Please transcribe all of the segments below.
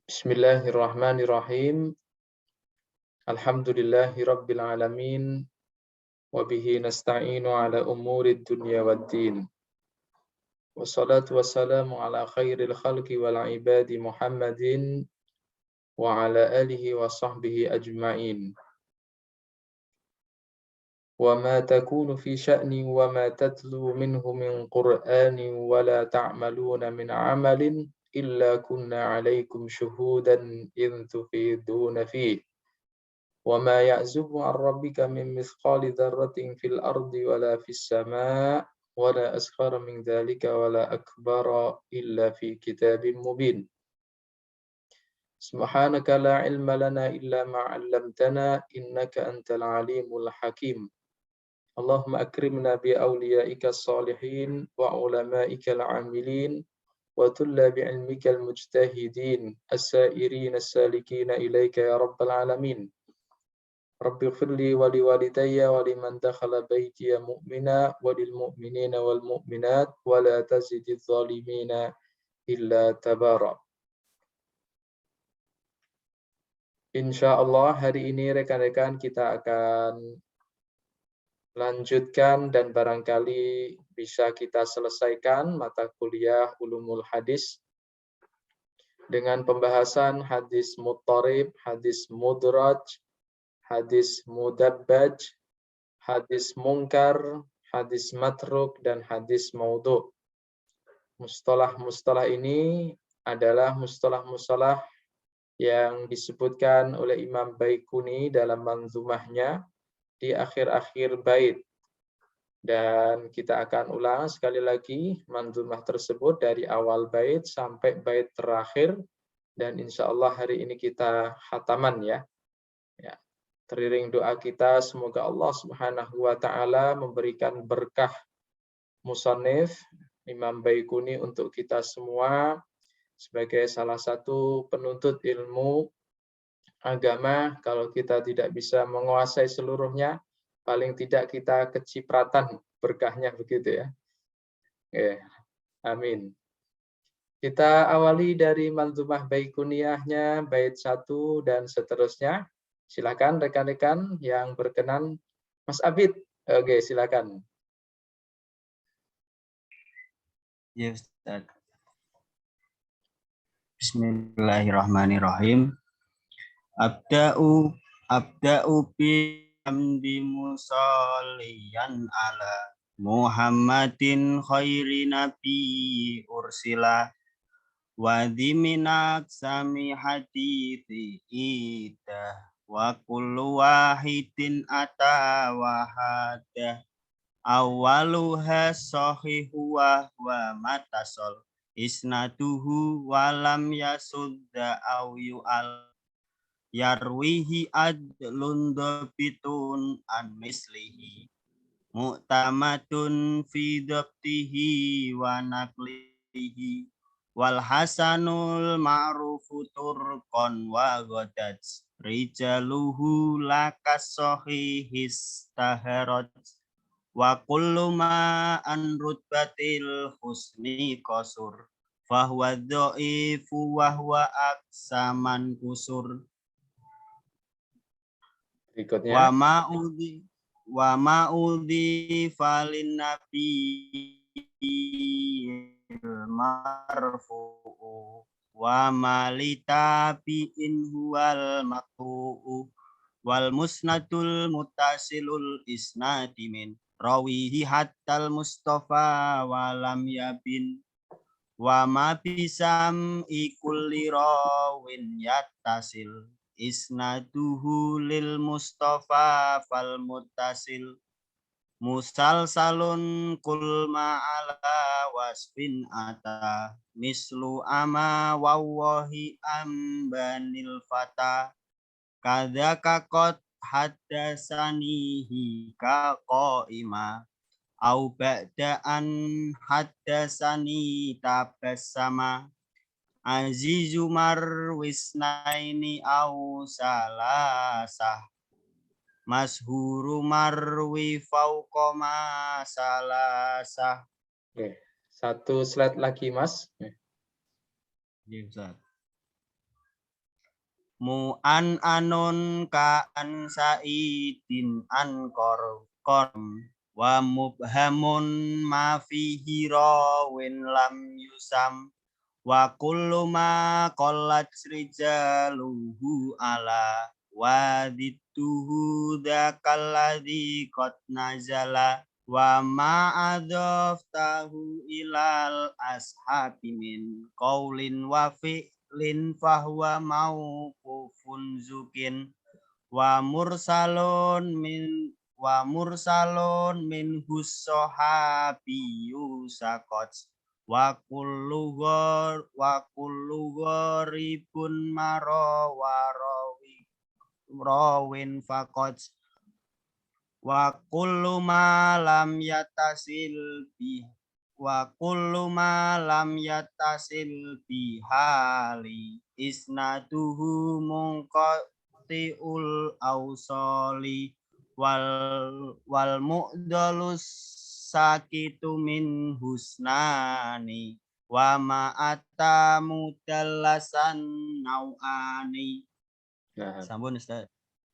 Bismillahirrahmanirrahim. Alhamdulillahi rabbil alamin. Wabihi nasta'inu ala umurid dunya waddin. Wassalatu wassalamu ala khairil khalqi wal ibadi Muhammadin wa ala alihi wa sahbihi ajma'in. Wa ma takunu fi sya'ni wa ma tatlu minhu min qur'ani wa la ta'maluna min amalin illa kunna alaikum syuhudan in tufiduna fihi. وَمَا يَعْزُبُ عَنْ رَبِّكَ مِنْ مِثْقَالِ ذَرَّةٍ فِي الْأَرْضِ وَلَا فِي السَّمَاءِ وَلَا أَصْغَرَ مِنْ ذَلِكَ وَلَا أَكْبَرَ إِلَّا فِي كِتَابٍ مُبِينٍ. سُبْحَانَكَ لَا عِلْمَ لَنَا إِلَّا مَا عَلَّمْتَنَا إِنَّكَ أَنْتَ الْعَلِيمُ الْحَكِيمُ. اللهم أكرمنا بأوليائك الصالحين وعلمائك العاملين وطلاب علمك المجتهدين السائرين السالكين إليك يا رب العالمين. Rabbi firli wali walidayya wali man dakhala baitiya mu'mina walil mu'minina wal mu'minat wa la tazidiz zalimina illa tabara. Insyaallah hari ini rekan-rekan kita akan lanjutkan dan barangkali bisa kita selesaikan mata kuliah Ulumul Hadis dengan pembahasan hadis muttarib, hadis mudraj, hadis mudabbaj, hadis mungkar, hadis matruk, dan hadis maudhu. Mustalah-mustalah ini adalah mustalah-mustalah yang disebutkan oleh Imam Baikuni dalam manzumahnya di akhir-akhir bait. Dan kita akan ulang sekali lagi manzumah tersebut dari awal bait sampai bait terakhir. Dan insya Allah hari ini kita khataman ya. Teriring doa kita, semoga Allah Subhanahu wa Ta'ala memberikan berkah musannif Imam Baikuni untuk kita semua sebagai salah satu penuntut ilmu agama. Kalau kita tidak bisa menguasai seluruhnya, paling tidak kita kecipratan berkahnya, begitu ya. Amin. Kita awali dari manzumah Baikuniyahnya, bait 1 dan seterusnya. Silakan rekan-rekan yang berkenan. Mas Abid, oke silakan. Ya Ustaz. Bismillahirrahmanirrahim. Abda'u bi hamdi musalliyan ala Muhammadin khairi nabi ursila wa dhiminak sami hadithi idah wa kullu wahidin ata wahadah awaluha sahihu wa matasol isnaduhu walam yasudda aw yu'al yarwihi adlun dhabitun an mislihi mu'tamadun fi dhabtihi wa naqlihi wal hasanul ma'rufu turqan wa ghadat rijaluhu lakas sahihis taharat wa kullu ma an rutbatil husni qasur fahuwa dha'ifu wa huwa aksaman kusur. Berikutnya. Wa ma'udhi falin nabi marfu'u wa malitabi'in huwal maqtu'u wal musnadul mutasilul isnadimin rawihi hattal mustafa walam yabin wa ma bisam ikulli rawin yattasil isnaduhu lil mustafa fal muttasil musalsalun kul ma'ala wasfin ata mislu ama wawahi ambanil fata kadzaka qad haddasanihi ka qaima au ba'daan haddasani tabassama azizu marwisnaini au salasah mashhuru marwi fauqoma salasah. Satu slide lagi Mas. mu'an'anun ka'an sa'idin an korkom wa mubhamun ma fihi rawin lam yusam wa kullu ma qallat rijaluhu ala wadituhu dakalladhi qad nazala wa ma'adhaftahu ilal ashabi min qawlin wa fi'lin fahuwa mauqufun zukin wa mursalun min hussahabiyyu sakot wa kullu gharibun maro wa rawin fakot wa kullu ma lam yatasil bihali isnaduhu munqati'ul awsali wal mu'dalus sakitu min husnani wa ma'ata mudallasan nau'ani. Nah, Sambun Ustaz.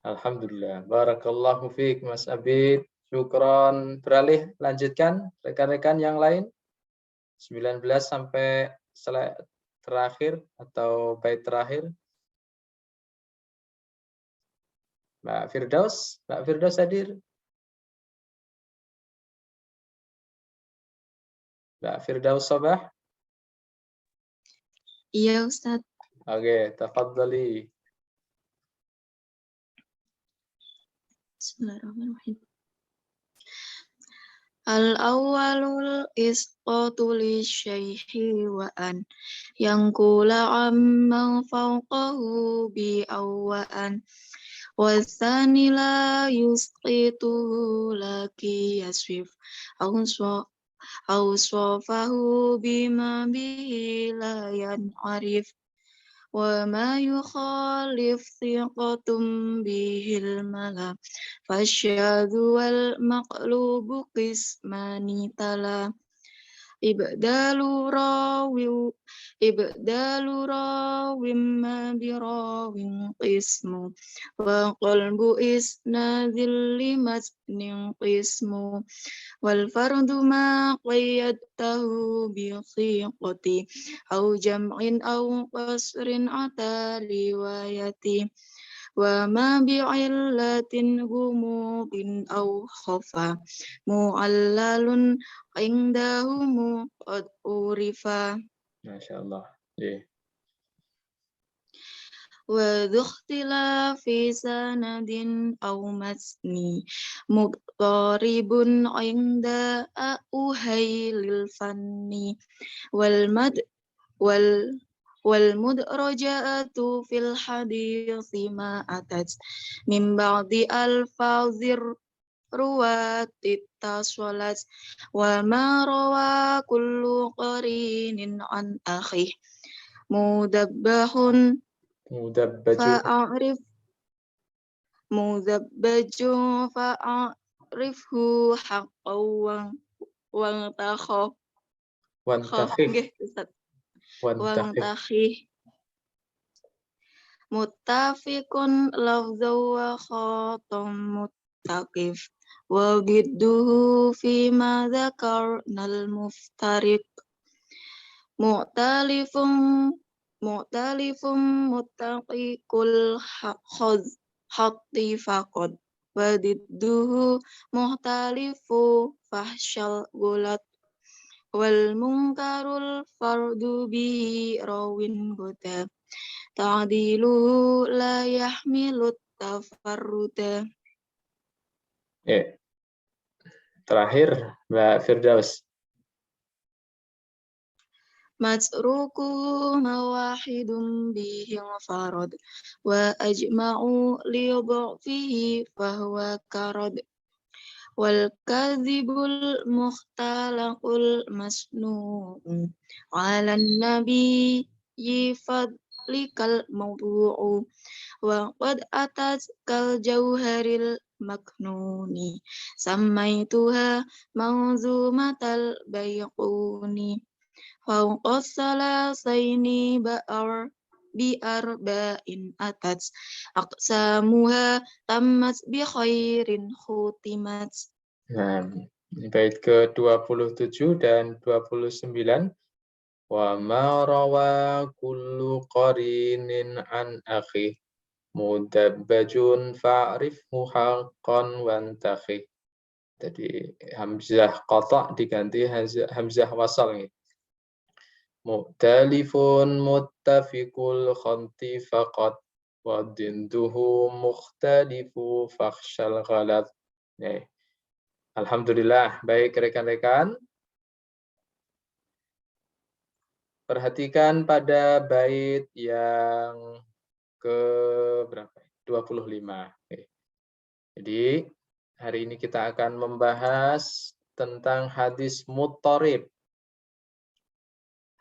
alhamdulillah. Barakallahu fiik Mas Abid. Syukron. Beralih, lanjutkan rekan-rekan yang lain. 19 sampai terakhir atau bait terakhir. Mbak Firdaus hadir. Mbak Firdaus Sobah. Iya Ustaz. Oke, tafadhali. Bismillahirrahmanirrahim. Al-awwalul isqatu lisyaihi wa an yang kula amman fawqahu bi awwa'an wa tsani la yusqituhu laki yaswif awswafahu bima bihi la yan'arif wa ma yukhalif thiqatum bihil mala fasyadhu wal maqlubu qismani tala ibdalu rawim ma birawin qismu wa qalbu isnadil limatnin qismu wal fardu ma qayyadtahu bi thiqati au jam'in au qasrin ata riwayati wa ma bi'illatin gumudin au khafa mu'allalun indahum qad urifa. Masya Allah. Yeah. Wa dhukhtilafi sanadin au matni muqtaribun inda uhailil fanni wal mudrajatu fil hadithi ma atat min ba'di alfazir ruwatit taswalat wa ma rawa kullu qarinin an akhih mudabbajun fa'arifhu haqqan wantakhih muttafiqun lafzaw wa khatam muttaqif wa bidduhu fi ma dzakarnal muftariq mu'talifum muttaqiqul hatti faqad wa didduhu muhtalifu fahsyal gulat wal munkarul fardu bihi rawin huda ta'diluhu la yahmilut tafarruda. Terakhir Mbak Firdaus. Matrukuhu mawahidun bihi farad wa ajma'u li dha'fihi fahuwa karad wal kadhibul mukhtalaqul masnu'u 'alan nabiyyi fadlikal mawdu'u wa qad atat kal jauharil maknuni samaituha manzumatal bayquni fawqa salasaini ba'ar بأربع أتت أقسامها تمت بخير ختمت. Nah, ini bait ke-27 dan 29. Wa ma rawa kullu qarinin an akhi mudabbajun fa'rifhu haqqan wantakhi. Jadi hamzah qata' diganti hamzah wasal nih. Mu'talifun muttafiqul khanti faqat wa dinduhu mukhtalifu fakhshal ghalat. Nih. Alhamdulillah, baik rekan-rekan. Perhatikan pada bait yang ke berapa? 25. Oke. Jadi hari ini kita akan membahas tentang hadis muttarib.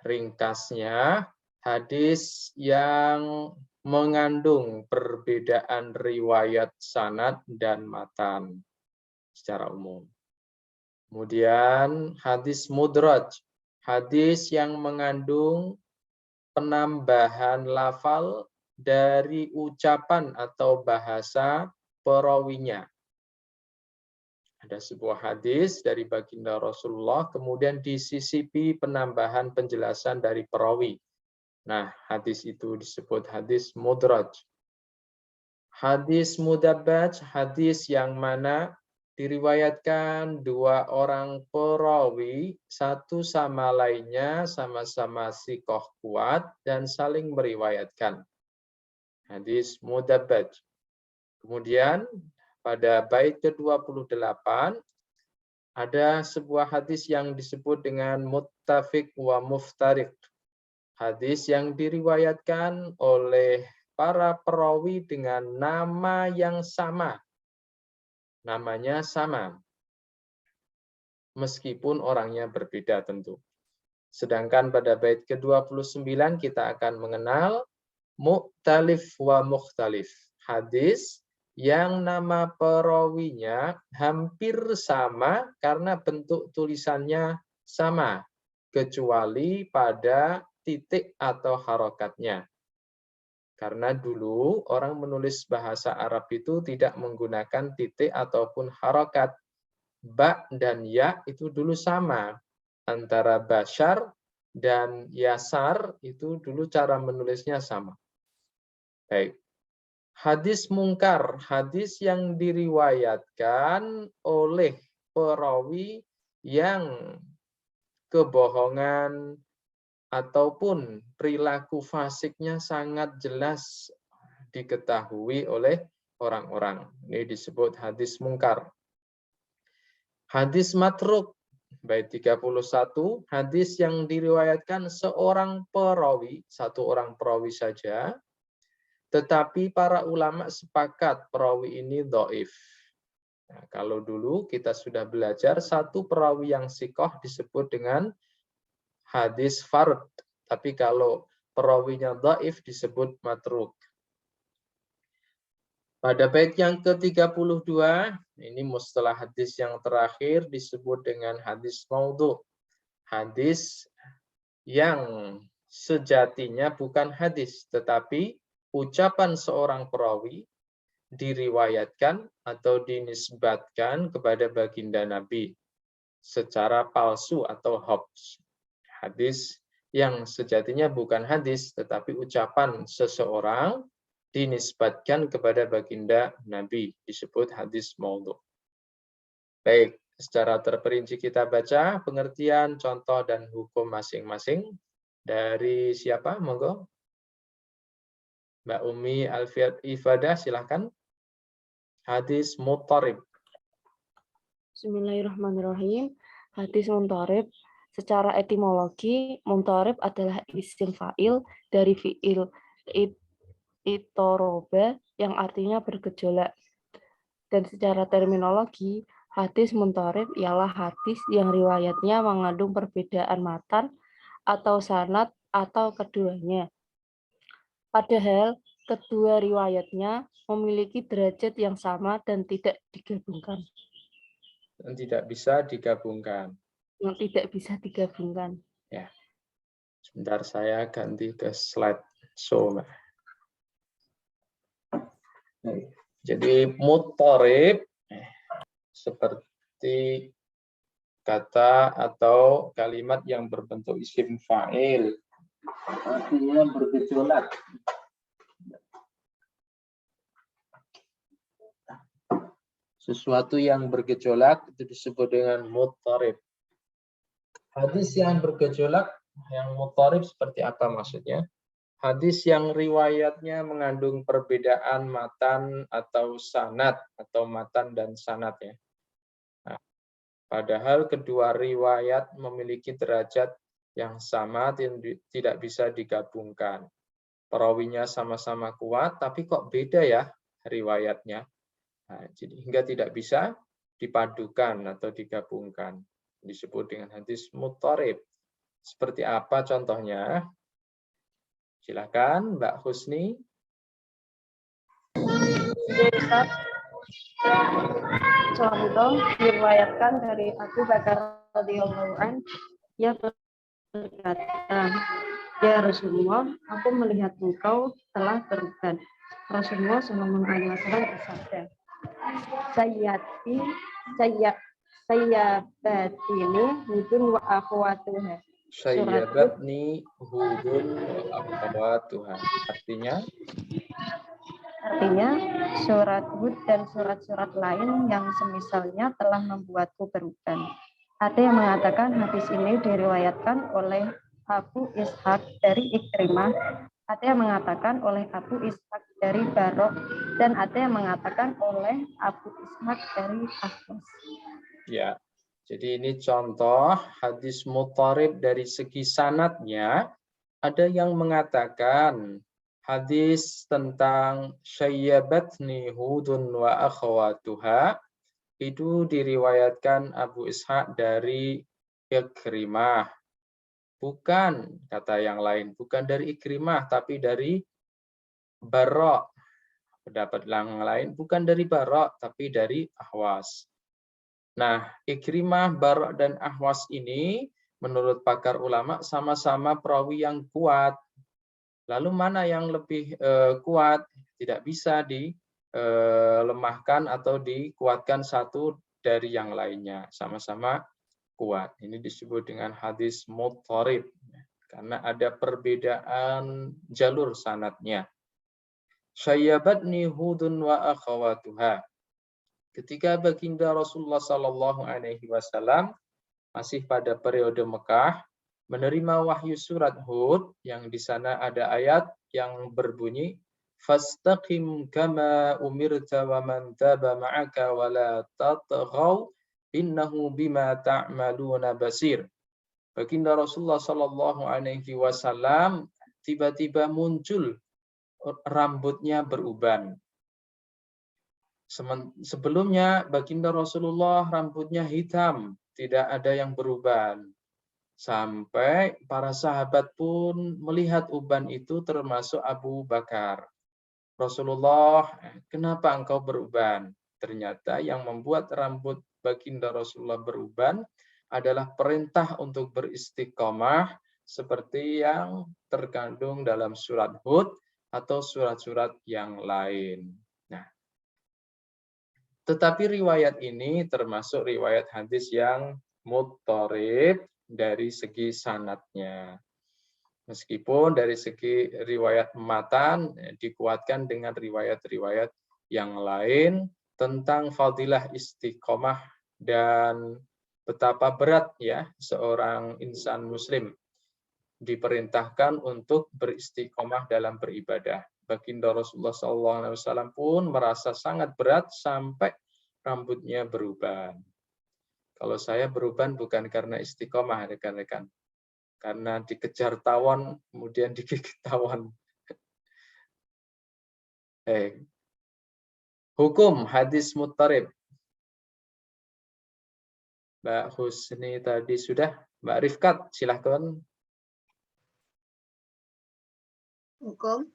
Ringkasnya, hadis yang mengandung perbedaan riwayat sanad dan matan secara umum. Kemudian hadis mudraj, hadis yang mengandung penambahan lafal dari ucapan atau bahasa perawinya. Ada sebuah hadis dari baginda Rasulullah, kemudian disisipi penambahan penjelasan dari perawi. Nah, hadis itu disebut hadis mudraj. Hadis mudabbaj, hadis yang mana diriwayatkan dua orang perawi, satu sama lainnya sama-sama sikoh kuat dan saling meriwayatkan. Hadis mudabbaj. Kemudian pada bait ke-28 ada sebuah hadis yang disebut dengan muttafiq wa muftariq. Hadis yang diriwayatkan oleh para perawi dengan nama yang sama. Namanya sama. Meskipun orangnya berbeda tentu. Sedangkan pada bait ke-29 kita akan mengenal mu'talif wa mukhtalif. Hadis yang nama perawinya hampir sama karena bentuk tulisannya sama, kecuali pada titik atau harokatnya. Karena dulu orang menulis bahasa Arab itu tidak menggunakan titik ataupun harokat. Ba dan ya itu dulu sama. Antara Bashar dan Yasar itu dulu cara menulisnya sama. Baik. Hadis mungkar, hadis yang diriwayatkan oleh perawi yang kebohongan ataupun perilaku fasiknya sangat jelas diketahui oleh orang-orang. Ini disebut hadis mungkar. Hadis matruk, bait 31, hadis yang diriwayatkan seorang perawi, satu orang perawi saja, tetapi para ulama sepakat perawi ini dhaif. Nah, kalau dulu kita sudah belajar satu perawi yang sikoh disebut dengan hadis fard. Tapi kalau perawinya dhaif disebut matruk. Pada bait yang ke-32, ini mustalah hadis yang terakhir disebut dengan hadis maudhu. Hadis yang sejatinya bukan hadis, tetapi ucapan seorang perawi diriwayatkan atau dinisbatkan kepada baginda Nabi secara palsu atau hoax. Hadis yang sejatinya bukan hadis, tetapi ucapan seseorang dinisbatkan kepada baginda Nabi, disebut hadis maudhu. Baik, secara terperinci kita baca pengertian, contoh, dan hukum masing-masing. Dari siapa? Monggo. Mbak Umi Alfiat Ifadah, silahkan. Hadis muttarib. Bismillahirrahmanirrahim. Hadis muttarib. Secara etimologi, muttarib adalah isim fa'il dari fi'il itoroba yang artinya bergejolak. Dan secara terminologi, hadis muttarib ialah hadis yang riwayatnya mengandung perbedaan matan atau sanad atau keduanya. Padahal kedua riwayatnya memiliki derajat yang sama dan tidak digabungkan. Dan tidak bisa digabungkan. Yang tidak bisa digabungkan. Ya. Sebentar saya ganti ke slide Soma. Jadi mutharib seperti kata atau kalimat yang berbentuk isim fa'il, artinya bergejolak. Sesuatu yang bergejolak itu disebut dengan mutharib. Hadis yang bergejolak, yang mutharib seperti apa maksudnya? Hadis yang riwayatnya mengandung perbedaan matan atau sanad, atau matan dan sanad ya. Nah, padahal kedua riwayat memiliki derajat yang sama, tidak bisa digabungkan. Perawinya sama-sama kuat, tapi kok beda ya riwayatnya. Nah, jadi hingga tidak bisa dipadukan atau digabungkan. Disebut dengan hadis mutharib. Seperti apa contohnya? Silakan Mbak Husni. Contoh diriwayatkan dari Abu Bakar radhiyallahu anhu, ia berkata, ya Rasulullah, aku melihat engkau telah beruban. Rasulullah SAW bersabda, sayyabatini hudun wa akhwatuha. Sayyabatni hudun wa akhwatuha. Artinya, surat Hud dan surat-surat lain yang semisalnya telah membuatku beruban. Ada yang mengatakan hadis ini diriwayatkan oleh Abu Ishaq dari Ikrimah, ada yang mengatakan oleh Abu Ishaq dari Barok, dan ada yang mengatakan oleh Abu Ishaq dari Ahwas. Ya, jadi ini contoh hadis mutharib dari segi sanadnya. Ada yang mengatakan hadis tentang syayyabatni hudun wa akhwatuha itu diriwayatkan Abu Ishaq dari Ikrimah. Bukan, kata yang lain, bukan dari Ikrimah, tapi dari Barok. Pendapat yang lain, bukan dari Barok, tapi dari Ahwas. Nah, Ikrimah, Barok, dan Ahwas ini, menurut pakar ulama, sama-sama perawi yang kuat. Lalu mana yang lebih kuat? Tidak bisa dilemahkan atau dikuatkan satu dari yang lainnya. Sama-sama kuat. Ini disebut dengan hadis mutharib. Karena ada perbedaan jalur sanadnya. Syayyabatni hudun wa akhawatuha. Ketika baginda Rasulullah SAW masih pada periode Mekah, menerima wahyu surat Hud, yang di sana ada ayat yang berbunyi, fastaqim kama umirta wa man taba ma'aka wa la tatghaw innahu bima ta'maluna basir. Baginda Rasulullah SAW tiba-tiba muncul rambutnya beruban. Sebelumnya baginda Rasulullah rambutnya hitam, tidak ada yang beruban. Sampai para sahabat pun melihat uban itu, termasuk Abu Bakar. Rasulullah, kenapa engkau beruban? Ternyata yang membuat rambut baginda Rasulullah beruban adalah perintah untuk beristiqomah seperti yang terkandung dalam surat Hud atau surat-surat yang lain. Nah, tetapi riwayat ini termasuk riwayat hadis yang mutharib dari segi sanadnya. Meskipun dari segi riwayat matan dikuatkan dengan riwayat-riwayat yang lain tentang fadilah istiqomah dan betapa berat ya seorang insan muslim diperintahkan untuk beristiqomah dalam beribadah. Baginda Rasulullah SAW pun merasa sangat berat sampai rambutnya beruban. Kalau saya beruban bukan karena istiqomah, rekan-rekan. Karena dikejar tawon, kemudian digigit tawon. Hukum hadis mutharib. Mbak Husni tadi sudah. Mbak Rifkat, silahkan. Hukum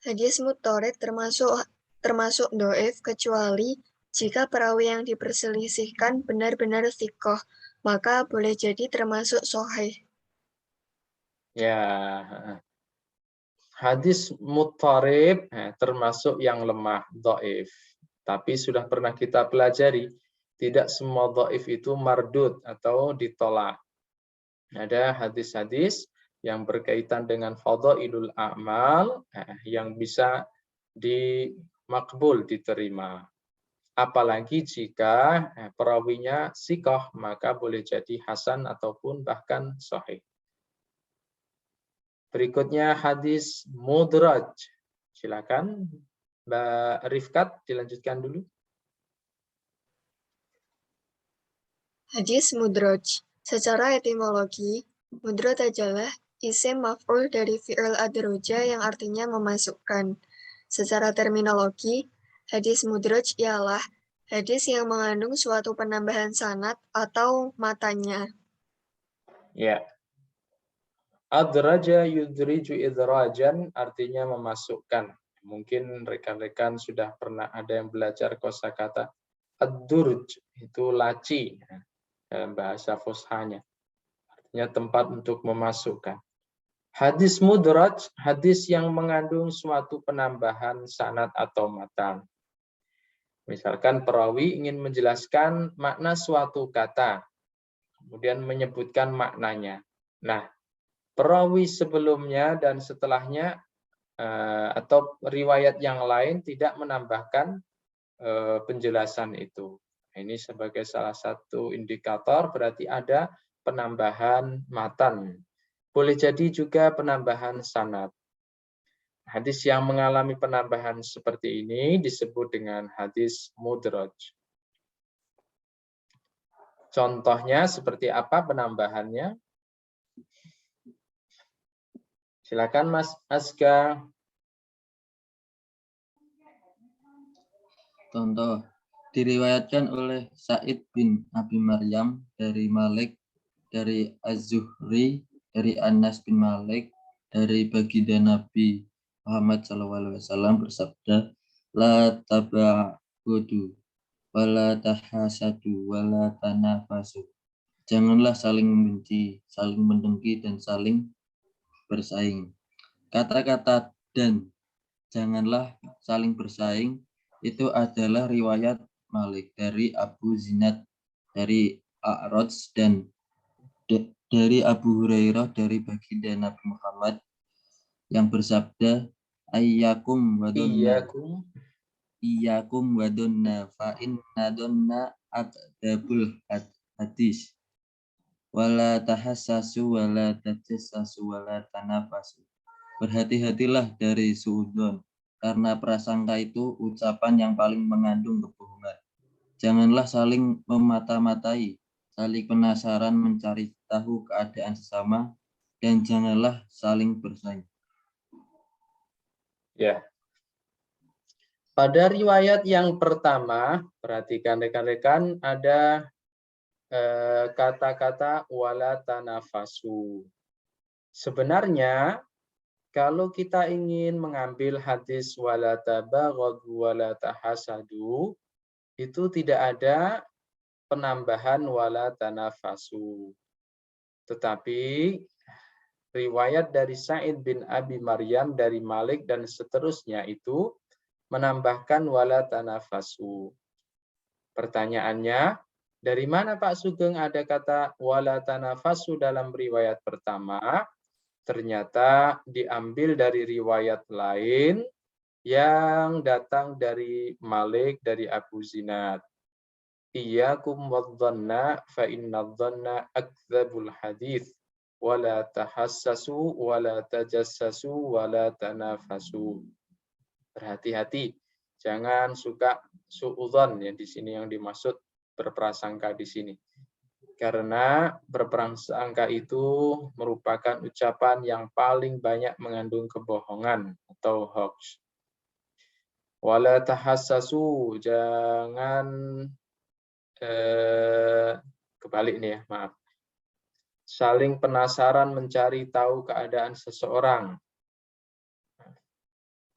hadis mutharib termasuk doif kecuali jika perawi yang diperselisihkan benar-benar thiqah, maka boleh jadi termasuk sahih. Ya, Hadis muttarib termasuk yang lemah, dhaif. Tapi sudah pernah kita pelajari, tidak semua dhaif itu mardud atau ditolak. Ada hadis-hadis yang berkaitan dengan fadhailul a'mal yang bisa dimakbul, diterima. Apalagi jika perawinya sikoh, maka boleh jadi hasan ataupun bahkan sahih. Berikutnya hadis mudraj. Silakan Mbak Rifkat dilanjutkan dulu. Hadis mudraj. Secara etimologi, mudraj adalah isim maf'ul dari fi'il adroja yang artinya memasukkan. Secara terminologi, hadis mudraj ialah hadis yang mengandung suatu penambahan sanad atau matanya. Ya. Adraja yudriju idrajan artinya memasukkan. Mungkin rekan-rekan sudah pernah ada yang belajar kosakata ad-durj, itu laci dalam bahasa fushahnya. Artinya tempat untuk memasukkan. Hadis mudraj, hadis yang mengandung suatu penambahan sanad atau matan. Misalkan perawi ingin menjelaskan makna suatu kata, kemudian menyebutkan maknanya. Nah, perawi sebelumnya dan setelahnya atau riwayat yang lain tidak menambahkan penjelasan itu. Ini sebagai salah satu indikator berarti ada penambahan matan. Boleh jadi juga penambahan sanad. Hadis yang mengalami penambahan seperti ini disebut dengan hadis mudraj. Contohnya seperti apa penambahannya? Silakan Mas Aska. Contoh, diriwayatkan oleh Sa'id bin Abi Maryam dari Malik, dari Az-Zuhri, dari Anas bin Malik, dari baginda Nabi Muhammad SAW bersabda, la taba'udu, wala tahasadu, wala tanafasu. Janganlah saling membenci, saling mendengki, dan saling bersaing. Kata-kata dan janganlah saling bersaing itu adalah riwayat Malik dari Abu Zinad, dari A'raj, dan dari Abu Hurairah dari baginda Nabi Muhammad yang bersabda, ayyakum wadonna, iyyakum wadonna fa inna donna akdabul hadis, wala tahassasu wala tajassasu wala tanafasu. Berhati-hatilah dari suudzon, karena prasangka itu ucapan yang paling mengandung kebohongan. Janganlah saling memata-matai, saling penasaran mencari tahu keadaan sesama, dan janganlah saling bersaing. Ya. Pada riwayat yang pertama, perhatikan rekan-rekan, ada kata-kata wala tanafasu. Sebenarnya kalau kita ingin mengambil hadis wala tabaghadu wala tahasadu, itu tidak ada penambahan wala tanafasu. Tetapi riwayat dari Sa'id bin Abi Maryam, dari Malik dan seterusnya itu menambahkan wala tanafasu. Pertanyaannya, dari mana Pak Sugeng ada kata wala tanafasu dalam riwayat pertama? Ternyata diambil dari riwayat lain yang datang dari Malik, dari Abu Zinad. Iyyakum wadh-dhanna fa inna dhanna akdzabul hadits wala tahassasu wala tajassasu wala tanafasu. Berhati-hati, jangan suka suudzon, ya di sini yang dimaksud berprasangka di sini. Karena berprasangka itu merupakan ucapan yang paling banyak mengandung kebohongan atau hoax. Wala tahassasu, jangan kebalik nih ya, maaf. Saling penasaran mencari tahu keadaan seseorang.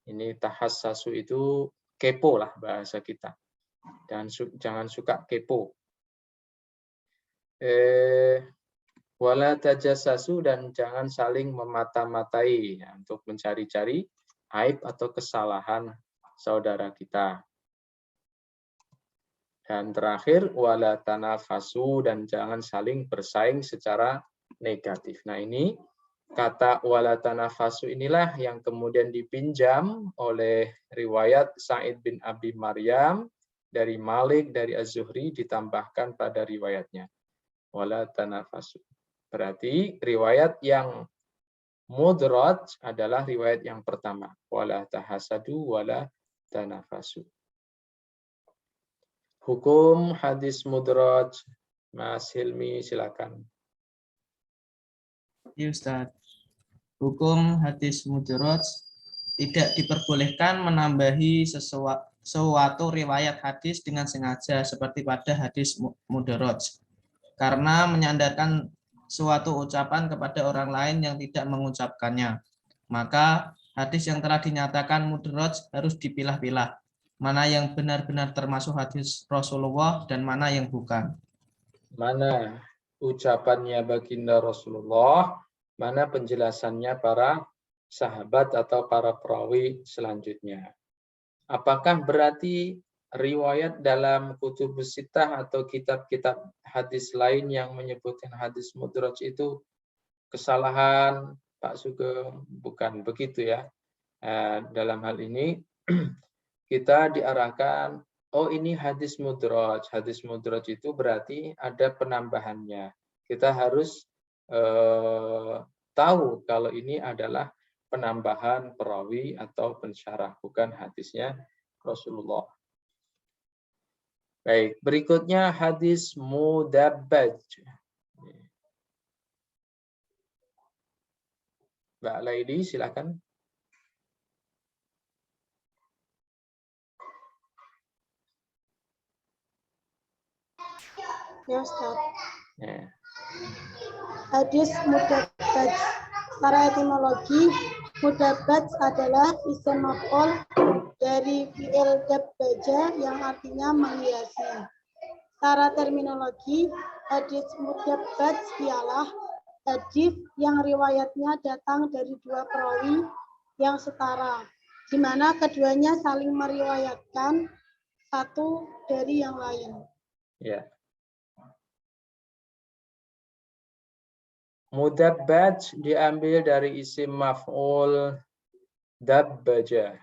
Ini tahassasu itu kepo lah bahasa kita. Dan jangan suka kepo. Wala tajassasu, dan jangan saling memata-matai ya, untuk mencari-cari aib atau kesalahan saudara kita. Dan terakhir, wala tanafasu, dan jangan saling bersaing secara negatif. Nah, ini kata wala tanafasu inilah yang kemudian dipinjam oleh riwayat Sa'id bin Abi Maryam dari Malik, dari Az-Zuhri, ditambahkan pada riwayatnya. Wala tanafasu. Berarti riwayat yang mudraj adalah riwayat yang pertama. Wala tahasadu wala tanafasu. Hukum hadis mudraj, Mas Hilmi, silakan. Ya Ustaz. Hukum hadis mudraj, tidak diperbolehkan menambahi suatu riwayat hadis dengan sengaja seperti pada hadis mudraj, karena menyandarkan suatu ucapan kepada orang lain yang tidak mengucapkannya. Maka hadis yang telah dinyatakan mudraj harus dipilah-pilah, mana yang benar-benar termasuk hadis Rasulullah dan mana yang bukan. Mana ucapannya baginda Rasulullah, mana penjelasannya para sahabat atau para perawi selanjutnya. Apakah berarti riwayat dalam kutubus sittah atau kitab-kitab hadis lain yang menyebutkan hadis mudraj itu kesalahan, Pak Sugeng? Bukan begitu ya. Dalam hal ini kita diarahkan, oh ini hadis mudraj. Hadis mudraj itu berarti ada penambahannya. Kita harus tahu kalau ini adalah penambahan perawi atau pensyarah, bukan hadisnya Rasulullah. Baik, berikutnya hadis mudabbaj. Mbak Laili, silakan. Ya Ustaz. Ya. Hadis mudabbaj. Secara etimologi, mudabbaj adalah isim maf'ul dari fi'il dabbaja yang artinya menghiasi. Secara terminologi, hadis mudabbaj ialah hadis yang riwayatnya datang dari dua perawi yang setara, di mana keduanya saling meriwayatkan satu dari yang lain. Ya. Mudabbaj diambil dari isim maf'ul dabbaja.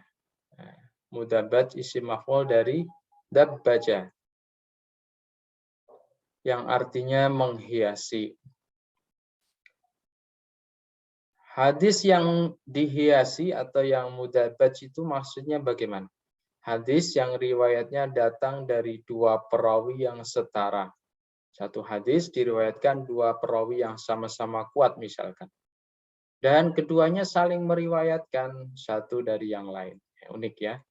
Mudabbaj isim maf'ul dari dabbaja, yang artinya menghiasi. Hadis yang dihiasi atau yang mudabbaj itu maksudnya bagaimana? Hadis yang riwayatnya datang dari dua perawi yang setara. Satu hadis diriwayatkan dua perawi yang sama-sama kuat misalkan. Dan keduanya saling meriwayatkan satu dari yang lain. Unik ya.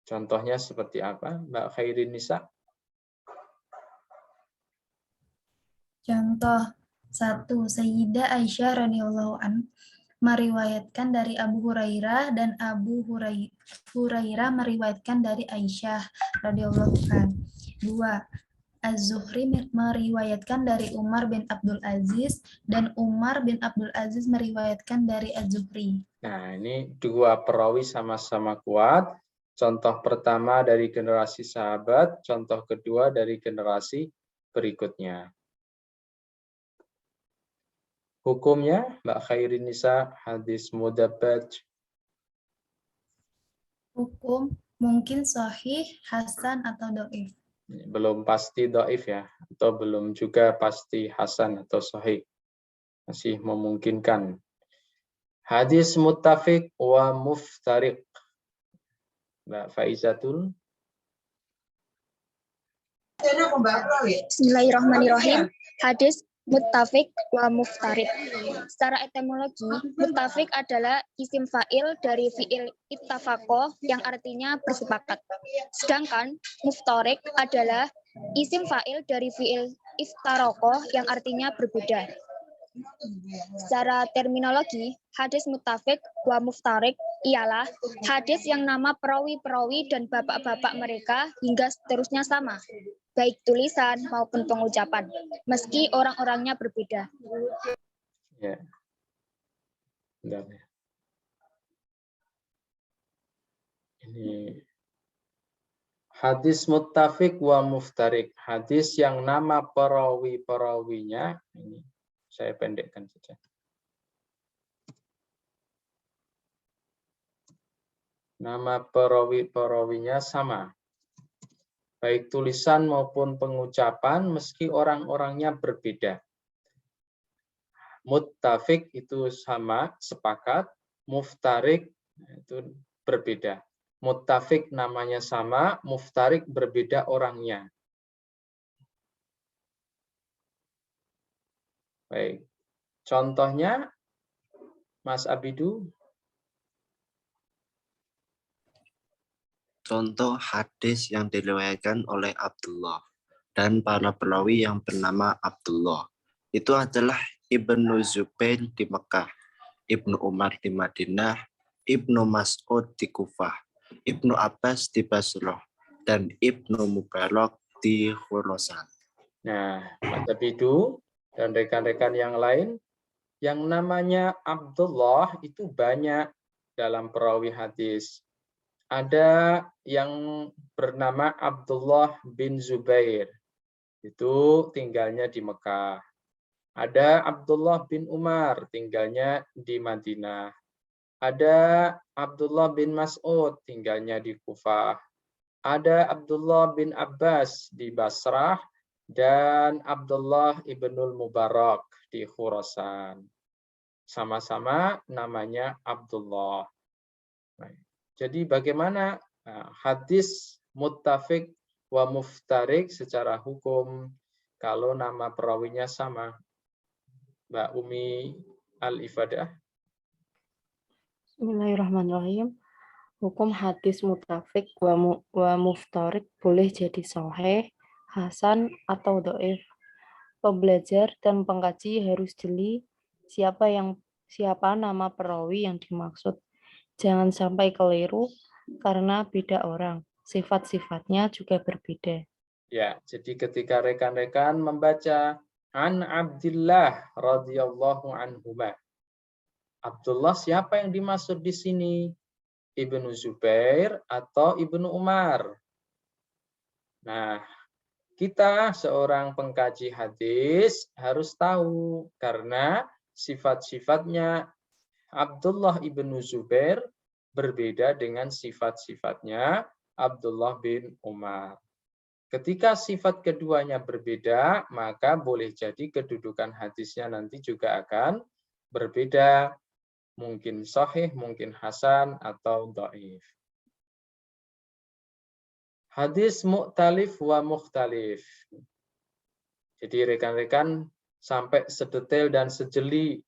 Contohnya seperti apa, Mbak Khairin Nisa? Contoh 1. Sayyidah Aisyah radhiyallahu an meriwayatkan dari Abu Hurairah dan Abu Hurairah meriwayatkan dari Aisyah radhiyallahu an. 2. Az-Zuhri meriwayatkan dari Umar bin Abdul Aziz dan Umar bin Abdul Aziz meriwayatkan dari Az-Zuhri. Nah, ini dua perawi sama-sama kuat. Contoh pertama dari generasi sahabat, contoh kedua dari generasi berikutnya. Hukumnya, Mbak Khairin Nisa, hadis mudabbaj. Hukum mungkin sahih, hasan, atau dhaif. Belum pasti dhaif ya, atau belum juga pasti hasan atau sahih. Masih memungkinkan. Hadis muttafiq wa muftariq. Mbak Faizatul. Bismillahirrahmanirrahim. Hadis muttafiq wa muftarid. Secara etimologi, muttafiq adalah isim fa'il dari fi'il ittafaqo yang artinya bersepakat. Sedangkan muftarid adalah isim fa'il dari fi'il iftaraqo yang artinya berbeda. Secara terminologi, hadis muttafiq wa muftarid ialah hadis yang nama perawi-perawi dan bapak-bapak mereka hingga seterusnya sama. baik tulisan maupun pengucapan, meski orang-orangnya berbeda. Ya. Bentar ya. Ini hadis muttafiq wa muftarik. Hadis yang nama perawi-perawinya, ini saya pendekkan saja. Nama perawi-perawinya sama. Baik tulisan maupun pengucapan, meski orang-orangnya berbeda. Muttafiq itu sama, sepakat. Muftarik itu berbeda. Muttafiq namanya sama, muftarik berbeda orangnya. Baik. Contohnya, Mas Abidu. Contoh hadis yang diriwayatkan oleh Abdullah dan para perawi yang bernama Abdullah. Itu adalah Ibnu Zubair di Mekah, Ibnu Umar di Madinah, Ibnu Mas'ud di Kufah, Ibnu Abbas di Basrah, dan Ibnu Mubarak di Khurasan. Nah, Mas Abidu dan rekan-rekan yang lain, yang namanya Abdullah itu banyak dalam perawi hadis. Ada yang bernama Abdullah bin Zubair, itu tinggalnya di Mekah. Ada Abdullah bin Umar, tinggalnya di Madinah. Ada Abdullah bin Mas'ud, tinggalnya di Kufah. Ada Abdullah bin Abbas di Basrah, dan Abdullah ibnul Mubarak di Khurasan. Sama-sama namanya Abdullah. Jadi bagaimana hadis muttafiq wa muftarik secara hukum kalau nama perawinya sama? Mbak Umi Al-Ifadah. Bismillahirrahmanirrahim. Hukum hadis muttafiq wa muftarik boleh jadi sahih, hasan, atau dhaif. Pembelajar dan pengkaji harus jeli siapa nama perawi yang dimaksud. Jangan sampai keliru karena beda orang. Sifat-sifatnya juga berbeda. Ya, jadi ketika rekan-rekan membaca an Abdillah radhiyallahu anhuma. Abdullah siapa yang dimaksud di sini? Ibnu Zubair atau Ibnu Umar? Nah, kita seorang pengkaji hadis harus tahu karena sifat-sifatnya Abdullah ibnu Zubair berbeda dengan sifat-sifatnya Abdullah bin Umar. Ketika sifat keduanya berbeda, maka boleh jadi kedudukan hadisnya nanti juga akan berbeda. Mungkin sahih, mungkin hasan, atau dhaif. Hadis mu'talif wa mukhtalif. Jadi rekan-rekan sampai sedetail dan sejeli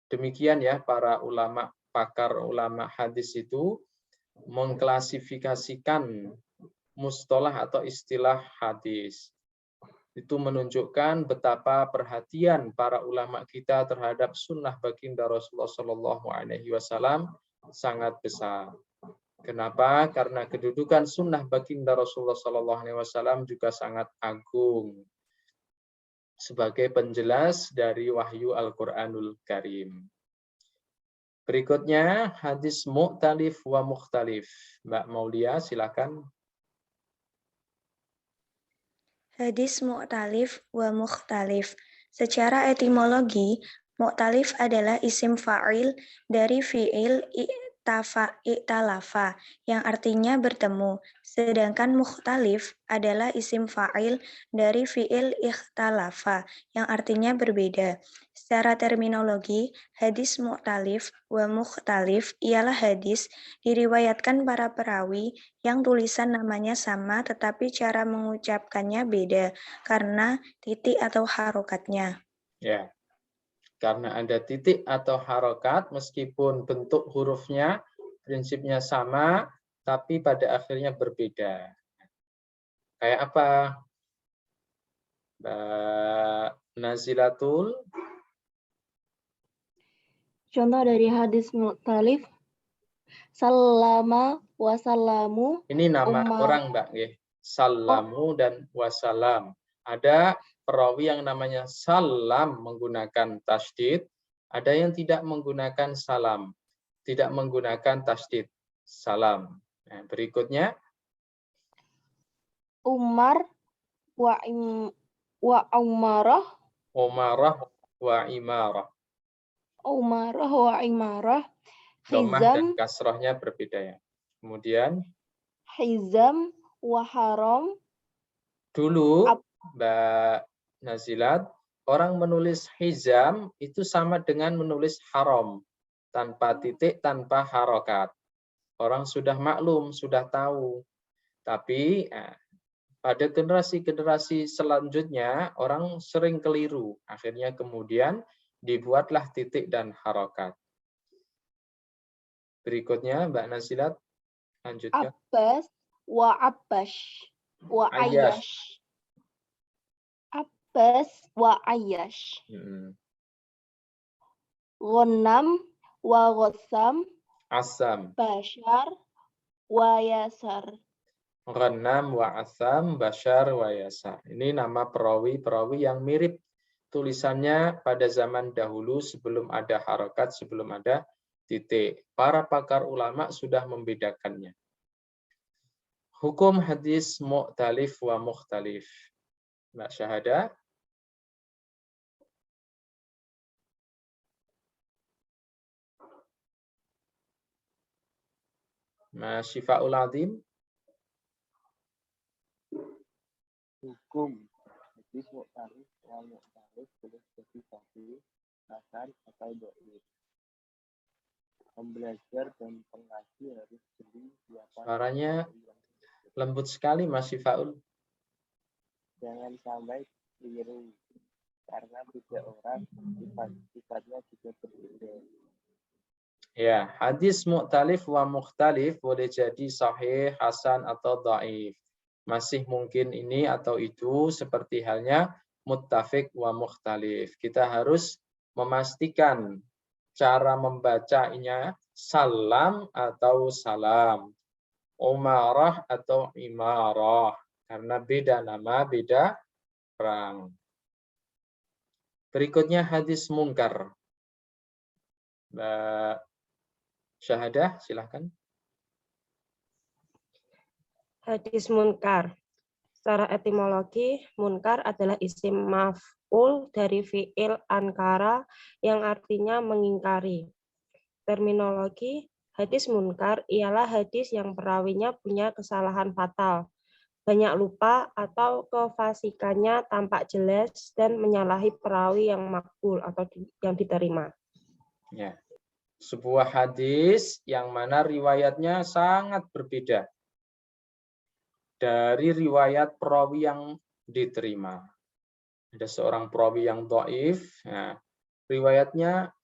demikian ya para ulama, pakar ulama hadis itu mengklasifikasikan mustalah atau istilah hadis. Itu menunjukkan betapa perhatian para ulama kita terhadap sunnah baginda Rasulullah SAW sangat besar. Kenapa? Karena kedudukan sunnah baginda Rasulullah SAW juga sangat agung sebagai penjelas dari wahyu Al-Quranul Karim. Berikutnya hadis mu'talif wa mukhtalif. Mbak Maulia, silakan. Hadis mu'talif wa mukhtalif. Secara etimologi, mu'talif adalah isim fa'il dari fi'il i'talafa yang artinya bertemu, sedangkan mukhtalif adalah isim fa'il dari fi'il ikhtalafa yang artinya berbeda. Secara terminologi, hadis mu'talif wa mukhtalif ialah hadis diriwayatkan para perawi yang tulisan namanya sama tetapi cara mengucapkannya beda karena titik atau harokatnya. Ya. Karena ada titik atau harokat, meskipun bentuk hurufnya prinsipnya sama, tapi pada akhirnya berbeda. Kayak apa? Mbak Nazilatul. Contoh dari hadis mu'talif, sallama wa sallamu. Ini nama orang, Mbak. Salamu dan wasalam. Ada perawi yang namanya salam menggunakan tasydid, ada yang tidak menggunakan salam, tidak menggunakan tasydid, salam. Nah, berikutnya Umar wa Umarah. Umarah wa Imarah. Umarah wa Imarah. Dhammah dan Hizam, kasrahnya berbeda ya. Kemudian Hizam wa Haram. dulu Mbak Nazilat, orang menulis hizam itu sama dengan menulis haram, tanpa titik, tanpa harokat. Orang sudah maklum, sudah tahu. Tapi pada generasi-generasi selanjutnya orang sering keliru. Akhirnya kemudian dibuatlah titik dan harokat. Berikutnya Mbak Nazilat, lanjutkan. Abbas wa Abbash wa Ayyash. Ayyash. Abbas wa Ayyash. Ghanam wa Ghassam. Asam. Bashar wa Yasar. Ghanam wa Asam, Bashar wa Yasar. Ini nama perawi-perawi yang mirip tulisannya pada zaman dahulu sebelum ada harokat, sebelum ada titik. Para pakar ulama sudah membedakannya. Hukum hadis mu'talif wa mukhtalif. Mbak Syahada. Mas Syifaul Azim. Hukum hadis mu'talif wa mukhtalif boleh jadi sahih, hasan atau dhaif. Pembelajar dan pengaji harus jeli siapa. Suaranya lembut sekali Mas Syifaul. Jangan sampai keliru karena beda orang sifatnya juga berbeda. Ya, hadis mu'talif wa mukhtalif boleh jadi sahih, hasan atau dhaif. Masih mungkin ini atau itu, seperti halnya muttafiq wa mukhtalif. Kita harus memastikan cara membacanya salam atau salam, umarah atau imarah, karena beda nama, beda orang. Berikutnya hadis mungkar. Mbak Syahadah, silahkan. Hadis munkar. Secara etimologi, munkar adalah isim maf'ul dari fi'il ankara yang artinya mengingkari. Terminologi, hadis munkar ialah hadis yang perawinya punya kesalahan fatal, banyak lupa atau kefasikannya tampak jelas dan menyalahi perawi yang makbul atau yang diterima. Ya. Sebuah hadis yang mana riwayatnya sangat berbeda dari riwayat perawi yang diterima. Ada seorang perawi yang dhaif, nah, riwayatnya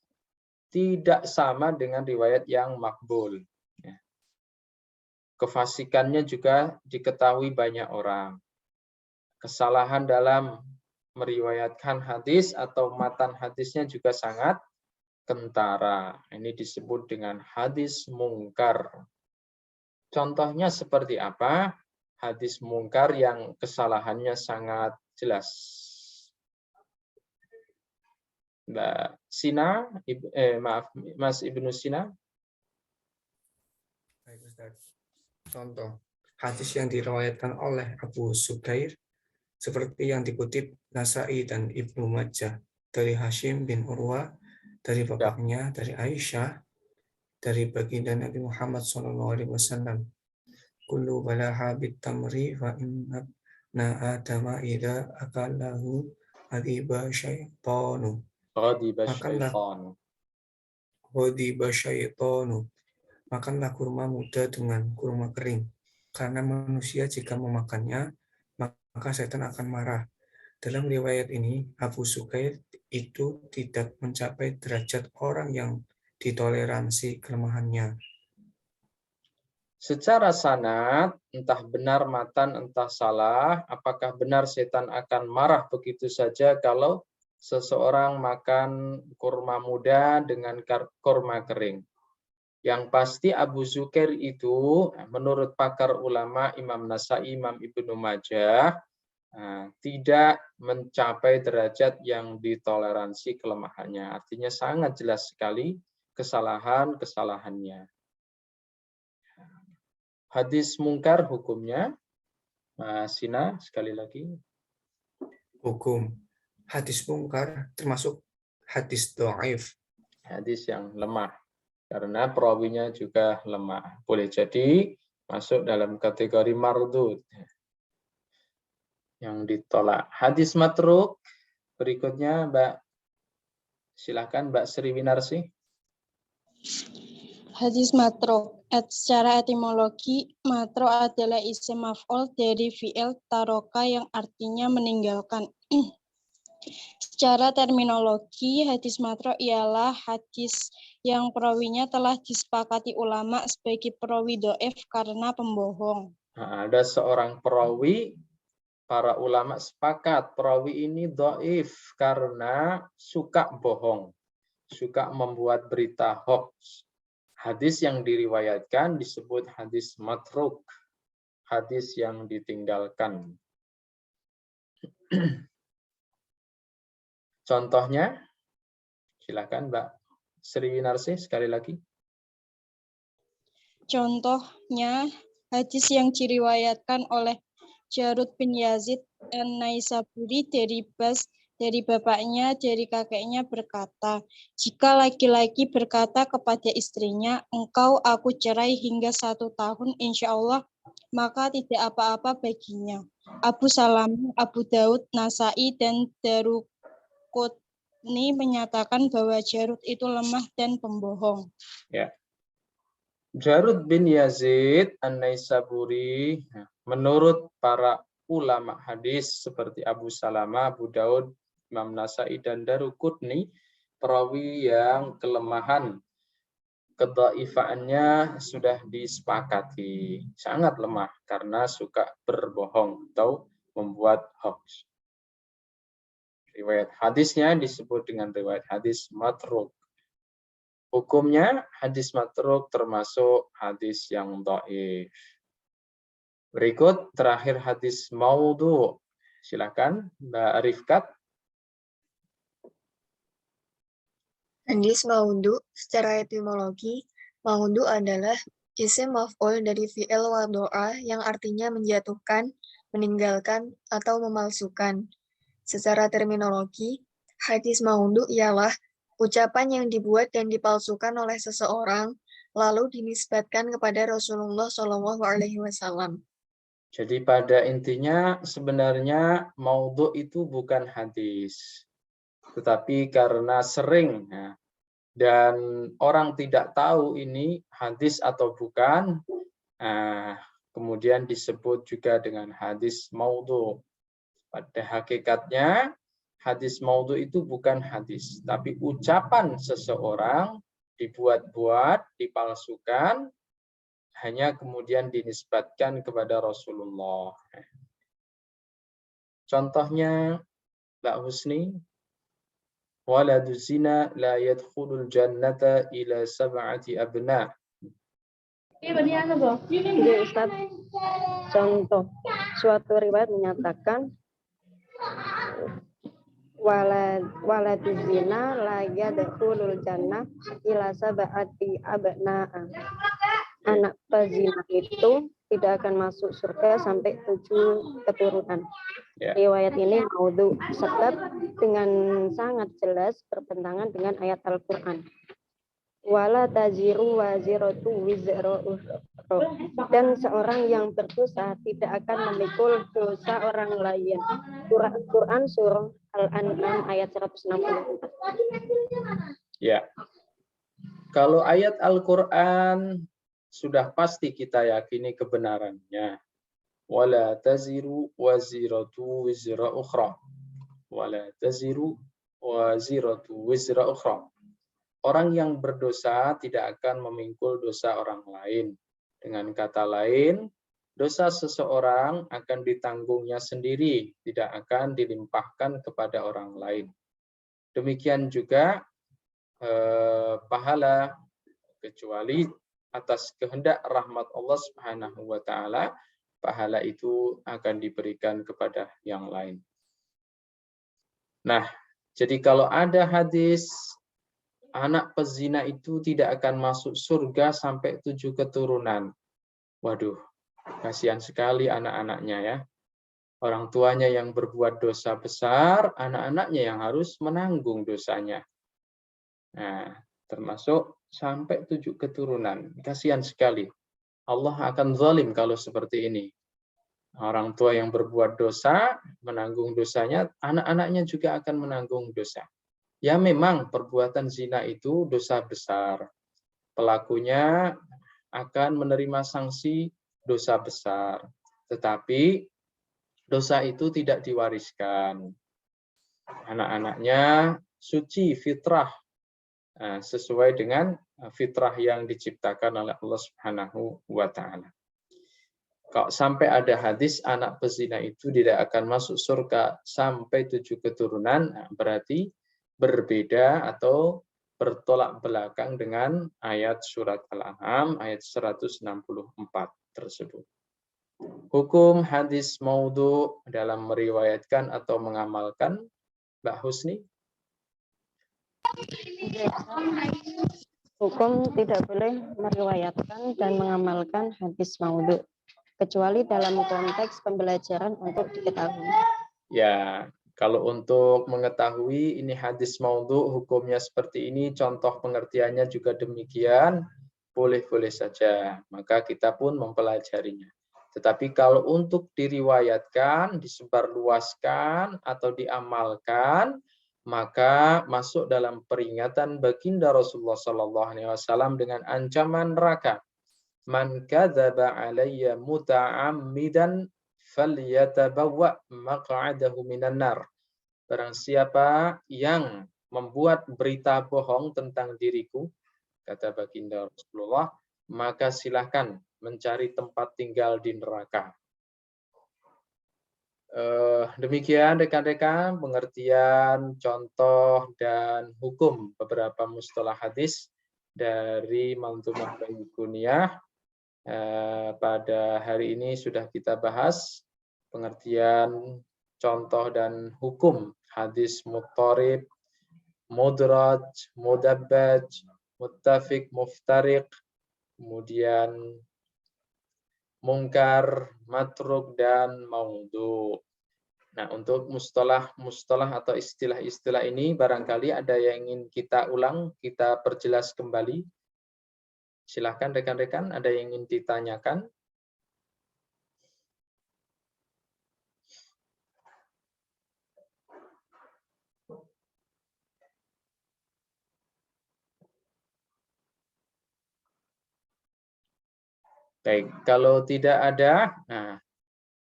tidak sama dengan riwayat yang makbul. Ya. Kefasikannya juga diketahui banyak orang. Kesalahan dalam meriwayatkan hadis atau matan hadisnya juga sangat kentara. Ini disebut dengan hadis mungkar. Contohnya seperti apa? Hadis mungkar yang kesalahannya sangat jelas. Mbak Sina, Mas Ibnu Sina. Baik, Ustaz. Contoh, hadis yang diriwayatkan oleh Abu Sukair seperti yang dikutip Nasai dan Ibnu Majah dari Hashim bin Urwa, dari bapaknya, dari Aisyah, dari baginda Nabi Muhammad SAW. Kullu balaha bitamri wa inna adama idza akalahu adiba syaitanu. Ghadiba syaitanu. Makanlah kurma muda dengan kurma kering. Karena manusia jika memakannya, maka setan akan marah. Dalam riwayat ini, Abu Sukair itu tidak mencapai derajat orang yang ditoleransi kelemahannya. Secara sanad, entah benar matan, entah salah, apakah benar setan akan marah begitu saja kalau seseorang makan kurma muda dengan kurma kering? Yang pasti Abu Zukair itu menurut pakar ulama Imam Nasai, Imam Ibnu Majah tidak mencapai derajat yang ditoleransi kelemahannya. Artinya sangat jelas sekali kesalahan-kesalahannya. Hadis mungkar hukumnya, Mas Sina sekali lagi. Hukum hadis mungkar termasuk hadis dhaif. Hadis yang lemah. Karena perawinya juga lemah. Boleh jadi masuk dalam kategori mardud. Yang ditolak. Hadis matruk. Berikutnya Mbak. Silakan Mbak Sri Winarsi. Hadis matruk. Secara etimologi, matruk adalah isim maf'ul dari fi'il taroka yang artinya meninggalkan. Secara terminologi, hadis matruk ialah hadis yang perawinya telah disepakati ulama sebagai perawi dhaif karena pembohong. Nah, ada seorang perawi, para ulama sepakat perawi ini dhaif karena suka bohong, suka membuat berita hoax. Hadis yang diriwayatkan disebut hadis matruk, hadis yang ditinggalkan. Contohnya, silakan Mbak Sri Winarsi sekali lagi. Contohnya, hadis yang diriwayatkan oleh Jarud bin Yazid An-Naisaburi dari bapaknya, dari kakeknya berkata, jika laki-laki berkata kepada istrinya, engkau aku cerai hingga 1 tahun, insya Allah, maka tidak apa-apa baginya. Abu Salamah, Abu Daud, Nasai, dan Daruqutni menyatakan bahwa Jarud itu lemah dan pembohong. Ya. Jarud bin Yazid An-Naisaburi, menurut para ulama hadis seperti Abu Salamah, Abu Daud, Imam Nasai, dan Daruqutni, perawi yang kelemahan kedhaifannya sudah disepakati, sangat lemah karena suka berbohong atau membuat hoax. Riwayat hadisnya disebut dengan riwayat hadis matruk. Hukumnya hadis matruk termasuk hadis yang dhaif. Berikut terakhir hadis maudhu. Silakan Mbak Rifkat. Hadis maudhu secara etimologi, maudhu adalah isim maf'ul dari fi'il wadu'a yang artinya menjatuhkan, meninggalkan, atau memalsukan. Secara terminologi, hadis maudhu ialah ucapan yang dibuat dan dipalsukan oleh seseorang, lalu dinisbatkan kepada Rasulullah SAW. Jadi pada intinya sebenarnya maudhu itu bukan hadis, tetapi karena sering dan orang tidak tahu ini hadis atau bukan, kemudian disebut juga dengan hadis maudhu. Pada hakikatnya hadis maudhu itu bukan hadis, tapi ucapan seseorang dibuat-buat, dipalsukan, hanya kemudian dinisbatkan kepada Rasulullah. Contohnya, Mbak Husni, waladu zina la yadkhulul jannata ila 7 abna. Jadi Ustaz, contoh suatu riwayat menyatakan waladu zina la yadkhulul jannah ila 7 abna'a. Anak pezina itu tidak akan masuk surga sampai 7 keturunan. Ya. Riwayat ini maudhu sebab dengan sangat jelas bertentangan dengan ayat Al-Quran. Wala taziru waziratu wizra ukhra. Dan seorang yang berdosa tidak akan memikul dosa orang lain. Quran surah Al-An'am ayat 164. Ya. Kalau ayat Al-Quran sudah pasti kita yakini kebenarannya. Wala taziru waziratu wizra ukhra. Wala taziru waziratu wizra ukhra. Orang yang berdosa tidak akan memikul dosa orang lain. Dengan kata lain, dosa seseorang akan ditanggungnya sendiri, tidak akan dilimpahkan kepada orang lain. Demikian juga pahala kecuali atas kehendak rahmat Allah Subhanahu wa taala, pahala itu akan diberikan kepada yang lain. Nah, jadi kalau ada hadis anak pezina itu tidak akan masuk surga sampai 7 keturunan. Waduh, kasihan sekali anak-anaknya ya. Orang tuanya yang berbuat dosa besar, anak-anaknya yang harus menanggung dosanya. Nah, termasuk sampai 7 keturunan. Kasihan sekali. Allah akan zalim kalau seperti ini. Orang tua yang berbuat dosa, menanggung dosanya, anak-anaknya juga akan menanggung dosa. Ya memang perbuatan zina itu dosa besar. Pelakunya akan menerima sanksi dosa besar. Tetapi dosa itu tidak diwariskan. Anak-anaknya suci, fitrah, sesuai dengan fitrah yang diciptakan oleh Allah Subhanahu wa taala. Kalau sampai ada hadis anak pezina itu tidak akan masuk surga sampai 7 keturunan, berarti berbeda atau bertolak belakang dengan ayat surat Al-An'am ayat 164 tersebut. Hukum hadis maudhu dalam meriwayatkan atau mengamalkan, Mbak Husni? Hukum tidak boleh meriwayatkan dan mengamalkan hadis maudhu, kecuali dalam konteks pembelajaran untuk diketahui. Ya, kalau untuk mengetahui ini hadis maudhu, hukumnya seperti ini, contoh pengertiannya juga demikian, boleh-boleh saja. Maka kita pun mempelajarinya. Tetapi kalau untuk diriwayatkan, disebarluaskan, atau diamalkan, maka masuk dalam peringatan baginda Rasulullah SAW dengan ancaman neraka. Man kadzaba alayya muta'ammidan falyatabawwa maq'adahu minan nar. Barang siapa yang membuat berita bohong tentang diriku, kata baginda Rasulullah, maka silahkan mencari tempat tinggal di neraka. Demikian rekan-rekan pengertian, contoh, dan hukum beberapa mustalah hadis dari Manzumah Baiquniyah. Pada hari ini sudah kita bahas pengertian, contoh, dan hukum hadis muttarib, mudraj, mudabbaj, muttafiq, muftariq, kemudian mungkar, matruk, dan maudhu. Nah, untuk mustalah atau istilah-istilah ini barangkali ada yang ingin kita ulang, kita perjelas kembali. Silahkan rekan-rekan, ada yang ingin ditanyakan? Baik, kalau tidak ada, nah,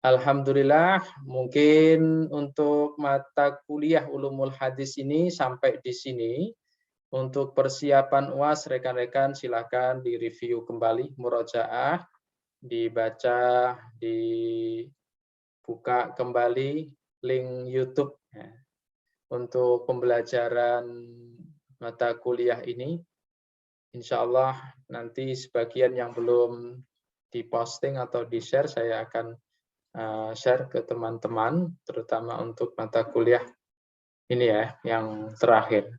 alhamdulillah, mungkin untuk mata kuliah ulumul hadis ini sampai di sini. Untuk persiapan UAS, rekan-rekan silakan direview kembali, murojaah, dibaca, dibuka kembali link YouTube ya, untuk pembelajaran mata kuliah ini. Insya Allah nanti sebagian yang belum diposting atau di-share, saya akan share ke teman-teman, terutama untuk mata kuliah ini ya, yang terakhir.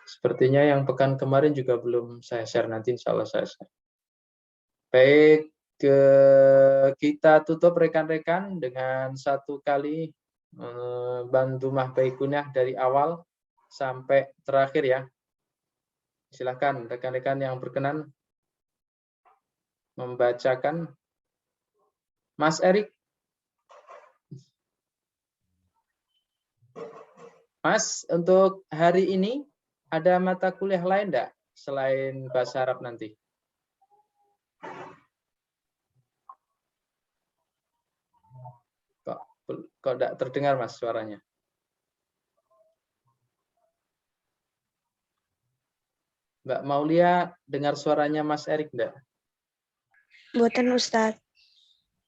Sepertinya yang pekan kemarin juga belum saya share, nanti insya Allah saya share. Baik, kita tutup rekan-rekan dengan satu kali Manzumah Baiquniyah dari awal sampai terakhir ya. Silakan rekan-rekan yang berkenan membacakan. Mas Erik. Mas, untuk hari ini ada mata kuliah lain enggak selain bahasa Arab nanti? Kok enggak terdengar Mas suaranya? Mbak Maulia dengar suaranya Mas Erik enggak? Mboten Ustaz.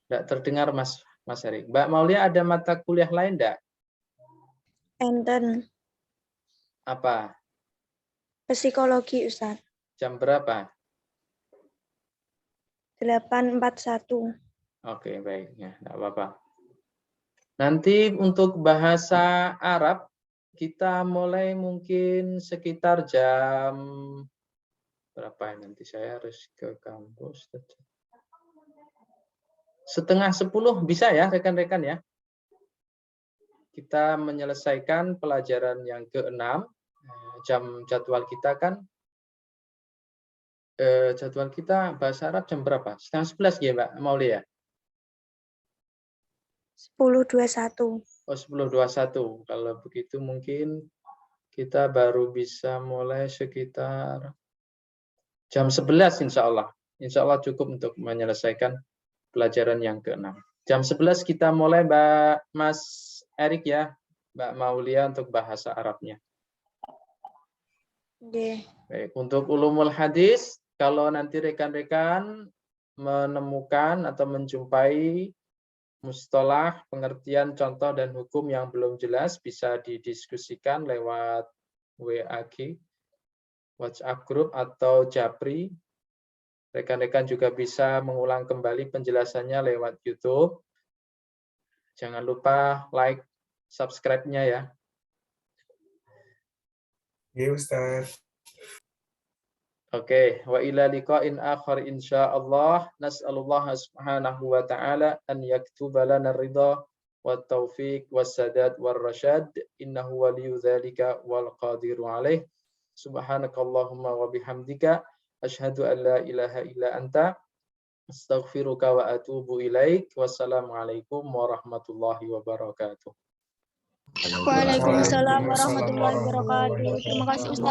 Enggak terdengar Mas Erik. Mbak Maulia ada mata kuliah lain enggak? Enten. Apa? Psikologi Ustaz. Jam berapa? 8.41. Oke, baik. Ya, enggak apa-apa. Nanti untuk bahasa Arab, kita mulai mungkin sekitar jam berapa ya? Nanti saya harus ke kampus. 9:30 bisa ya, rekan-rekan ya? Kita menyelesaikan pelajaran yang ke-6. Jadwal kita kan jadwal kita bahasa Arab jam berapa? 10:30 ya, Mbak Maulia? 10.21. Oh, 10:21. Kalau begitu mungkin kita baru bisa mulai sekitar jam 11 insya Allah. Insya Allah cukup untuk menyelesaikan pelajaran yang ke-6. Jam 11 kita mulai Mas Erik ya, Mbak Maulia untuk bahasa Arabnya. Baik, untuk ulumul hadis, kalau nanti rekan-rekan menemukan atau menjumpai mustalah, pengertian, contoh, dan hukum yang belum jelas, bisa didiskusikan lewat WA-G, WhatsApp group, atau Japri. Rekan-rekan juga bisa mengulang kembali penjelasannya lewat YouTube. Jangan lupa like, subscribe-nya ya. Iya, Ustaz. Oke, wa ila liqa'in akhar insyaallah. Nas'alullah subhanahu wa ta'ala an yaktuba lana ridha wa taufiq wa sadad wa rasyad. Innahu waliyu dzalika wal qadiru alaih. Subhanakallahumma wa bihamdika asyhadu an la ilaha illa anta astaghfiruka wa atubu ilaik. Wassalamualaikum warahmatullahi wabarakatuh. Waalaikumsalam warahmatullahi wabarakatuh. Terima kasih Ustaz.